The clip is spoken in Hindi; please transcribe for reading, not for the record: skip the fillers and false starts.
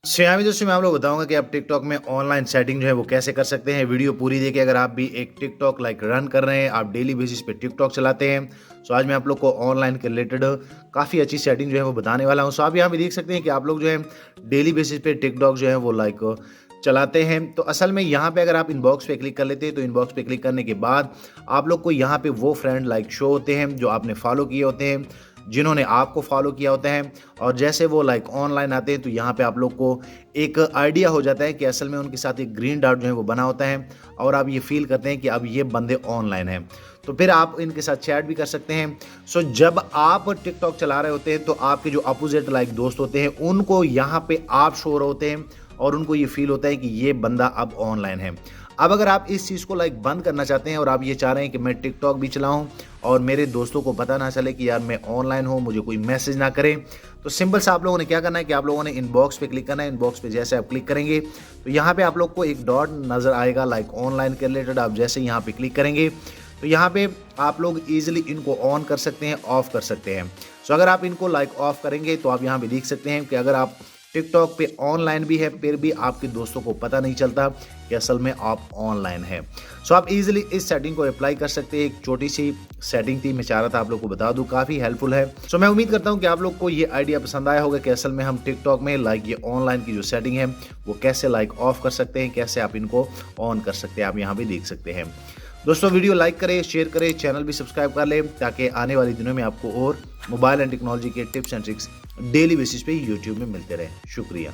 सो यहाँ भी दोस्तों मैं आप लोग बताऊंगा कि आप टिकटॉक में ऑनलाइन सेटिंग जो है वो कैसे कर सकते हैं। वीडियो पूरी देखिए। अगर आप भी एक टिकटॉक रन कर रहे हैं, आप डेली बेसिस पे टिकटॉक चलाते हैं, सो आज मैं आप लोग को ऑनलाइन के रिलेटेड काफ़ी अच्छी सेटिंग जो है वो बताने वाला हूँ। सो आप यहाँ भी देख सकते हैं कि आप लोग जो है डेली बेसिस पे टिकटॉक जो है वो चलाते हैं। तो असल में यहाँ पे अगर आप इनबॉक्स पे क्लिक कर लेते हैं तो इनबॉक्स पे क्लिक करने के बाद आप लोग को यहाँ पे वो फ्रेंड शो होते हैं जो आपने फॉलो किए होते हैं, जिन्होंने आपको फॉलो किया होता है। और जैसे वो ऑनलाइन आते हैं तो यहाँ पे आप लोग को एक आइडिया हो जाता है कि असल में उनके साथ एक ग्रीन डॉट जो है वो बना होता है और आप ये फील करते हैं कि अब ये बंदे ऑनलाइन हैं। तो फिर आप इनके साथ चैट भी कर सकते हैं। सो जब आप टिकटॉक चला रहे होते हैं तो आपके जो अपोजिट दोस्त होते हैं उनको यहाँ पे आप शो रहे होते हैं और उनको ये फील होता है कि ये बंदा अब ऑनलाइन है। अब अगर आप इस चीज़ को बंद करना चाहते हैं और आप ये चाह रहे हैं कि मैं टिकटॉक भी चलाऊं और मेरे दोस्तों को पता ना चले कि यार मैं ऑनलाइन हूं, मुझे कोई मैसेज ना करे, तो सिंपल सा आप लोगों ने क्या करना है कि आप लोगों ने इनबॉक्स पे क्लिक करना है। इनबॉक्स पे जैसे आप क्लिक करेंगे तो यहाँ पे आप लोग को एक डॉट नज़र आएगा ऑनलाइन के रिलेटेड। आप जैसे यहाँ पे क्लिक करेंगे तो यहाँ पे आप लोग ईजिली इनको ऑन कर सकते हैं, ऑफ कर सकते हैं। सो अगर आप इनको ऑफ करेंगे तो आप यहाँ पे देख सकते हैं कि अगर आप टिकटॉक पे ऑनलाइन भी है फिर भी आपके दोस्तों को पता नहीं चलता कि असल में आप ऑनलाइन है। सो आप इजीली इस सेटिंग को अप्लाई कर सकते हैं। एक छोटी सी सेटिंग थी, मैं चाह रहा था आप लोग को बता दूं, काफ़ी हेल्पफुल है। सो मैं उम्मीद करता हूं कि आप लोग को ये आइडिया पसंद आया होगा कि असल में हम टिकटॉक में ये ऑनलाइन की जो सेटिंग है वो कैसे ऑफ कर सकते हैं, कैसे आप इनको ऑन कर सकते हैं। आप यहाँ भी देख सकते हैं। दोस्तों वीडियो लाइक करें, शेयर करें, चैनल भी सब्सक्राइब कर लें ताकि आने वाले दिनों में आपको और मोबाइल एंड टेक्नोलॉजी के tips and tricks daily basis पे यूट्यूब में मिलते रहें। शुक्रिया।